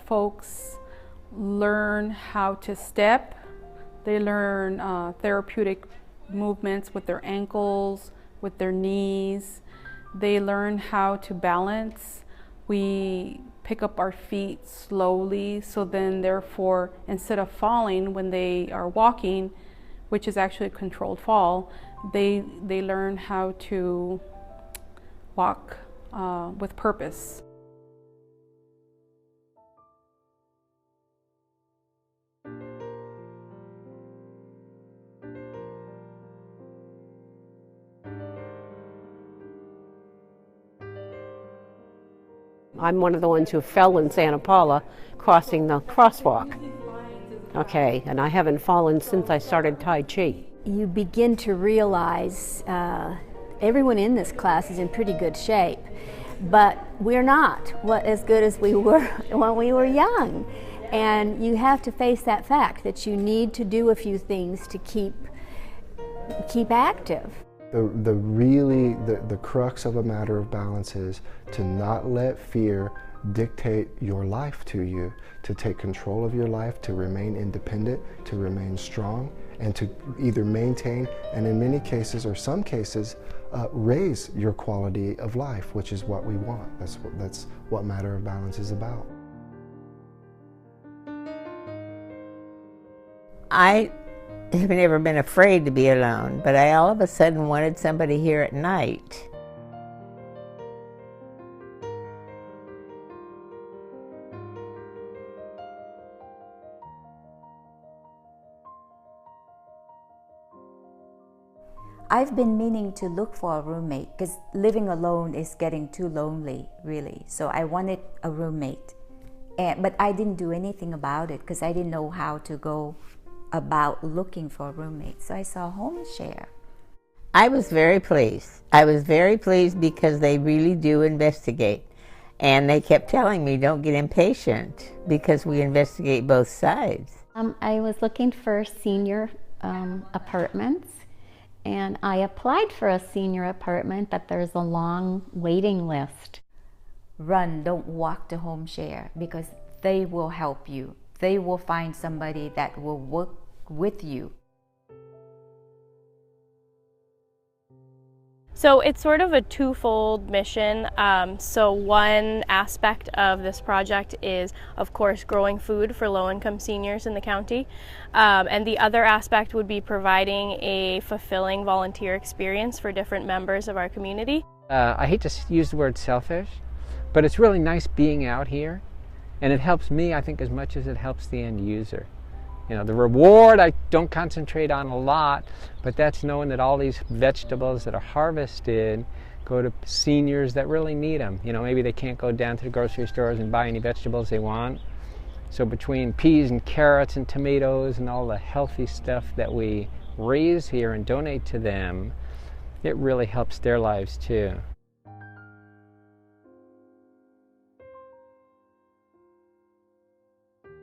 folks learn how to step. They learn therapeutic movements with their ankles, with their knees. They learn how to balance. We pick up our feet slowly, so then therefore, instead of falling when they are walking, which is actually a controlled fall, they learn how to walk with purpose. I'm one of the ones who fell in Santa Paula crossing the crosswalk. Okay, and I haven't fallen since I started Tai Chi. You begin to realize everyone in this class is in pretty good shape, but we're not as good as we were when we were young. And you have to face that fact that you need to do a few things to keep active. The crux of a matter of balance is to not let fear dictate your life to you, to take control of your life, to remain independent, to remain strong, and to either maintain and in many cases or some cases raise your quality of life, which is what we want. That's what matter of balance is about. I have never been afraid to be alone, but I all of a sudden wanted somebody here at night. I've been meaning to look for a roommate because living alone is getting too lonely, really. So I wanted a roommate, but I didn't do anything about it because I didn't know how to go about looking for a roommate. So I saw Home Share. I was very pleased. I was very pleased because they really do investigate. And they kept telling me, don't get impatient because we investigate both sides. I was looking for senior apartments, and I applied for a senior apartment, but there's a long waiting list. Run, don't walk to Home Share because they will help you. They will find somebody that will work with you. So it's sort of a twofold mission. So one aspect of this project is, of course, growing food for low-income seniors in the county. And the other aspect would be providing a fulfilling volunteer experience for different members of our community. I hate to use the word selfish, but it's really nice being out here. And it helps me, I think, as much as it helps the end user. You know, the reward I don't concentrate on a lot, but that's knowing that all these vegetables that are harvested go to seniors that really need them. You know, maybe they can't go down to the grocery stores and buy any vegetables they want. So between peas and carrots and tomatoes and all the healthy stuff that we raise here and donate to them, it really helps their lives too.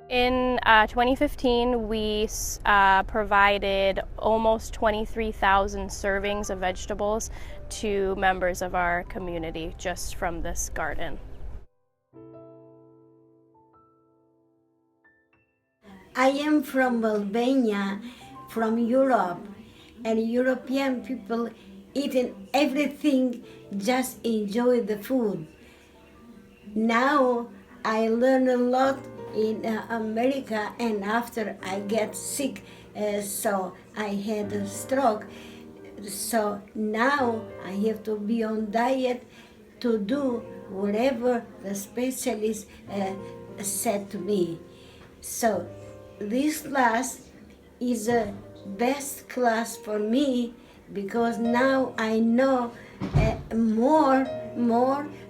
In 2015, we provided almost 23,000 servings of vegetables to members of our community just from this garden. I am from Albania, from Europe, and European people eating everything, just enjoy the food. Now I learn a lot in America, and after I get sick, so I had a stroke. So now I have to be on diet to do whatever the specialist said to me. So this class is the best class for me because now I know more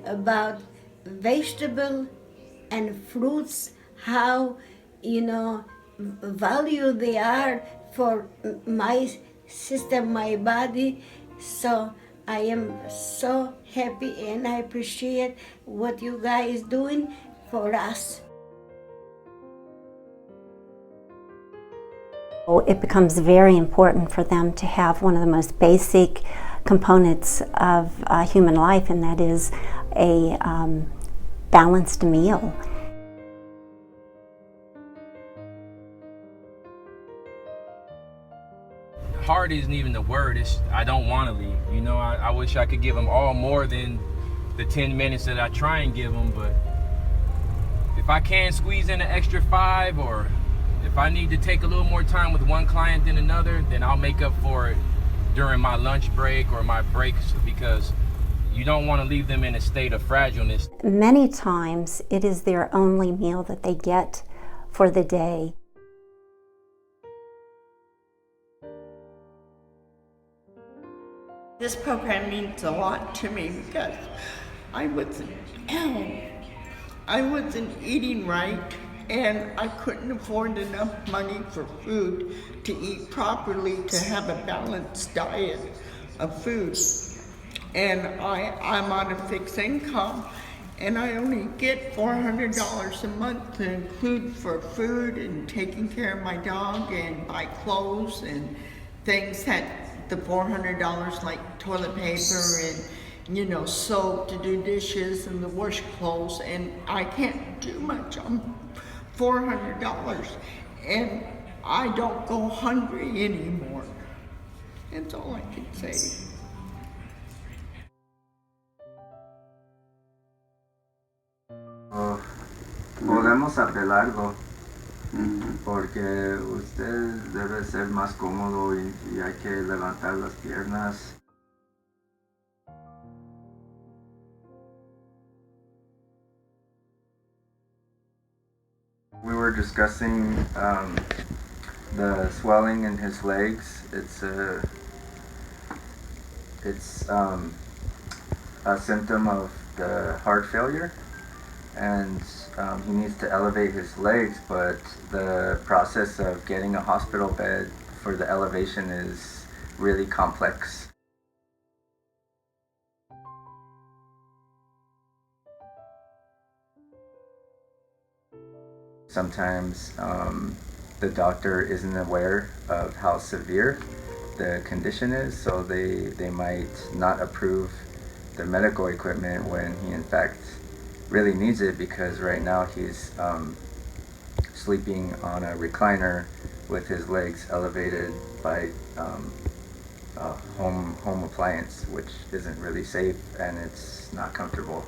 about vegetable and fruits, how, you know, value they are for my system, my body. So I am so happy and I appreciate what you guys doing for us. It becomes very important for them to have one of the most basic components of human life, and that is a balanced meal. hard isn't even the word. It's I don't want to leave. You know, I wish I could give them all more than the 10 minutes that I try and give them, but if I can squeeze in an extra 5, or if I need to take a little more time with one client than another, then I'll make up for it during my lunch break or my breaks, because you don't want to leave them in a state of fragileness. Many times it is their only meal that they get for the day. This program means a lot to me because I wasn't eating right, and I couldn't afford enough money for food to eat properly, to have a balanced diet of food. And I'm on a fixed income, and I only get $400 a month to include for food and taking care of my dog and buy clothes and things that the $400, like toilet paper and, you know, soap to do dishes and the wash clothes, and I can't do much on $400, and I don't go hungry anymore. That's all I can say. Podemos apelarlo, porque usted debe ser más cómodo y hay que levantar las piernas. We were discussing the swelling in his legs. It's a symptom of the heart failure, and he needs to elevate his legs, but the process of getting a hospital bed for the elevation is really complex. Sometimes the doctor isn't aware of how severe the condition is, so they might not approve the medical equipment when he in fact really needs it, because right now he's sleeping on a recliner with his legs elevated by a home appliance, which isn't really safe and it's not comfortable.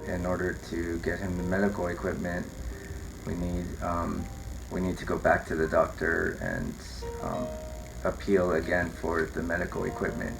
In order to get him the medical equipment, we need to go back to the doctor and appeal again for the medical equipment.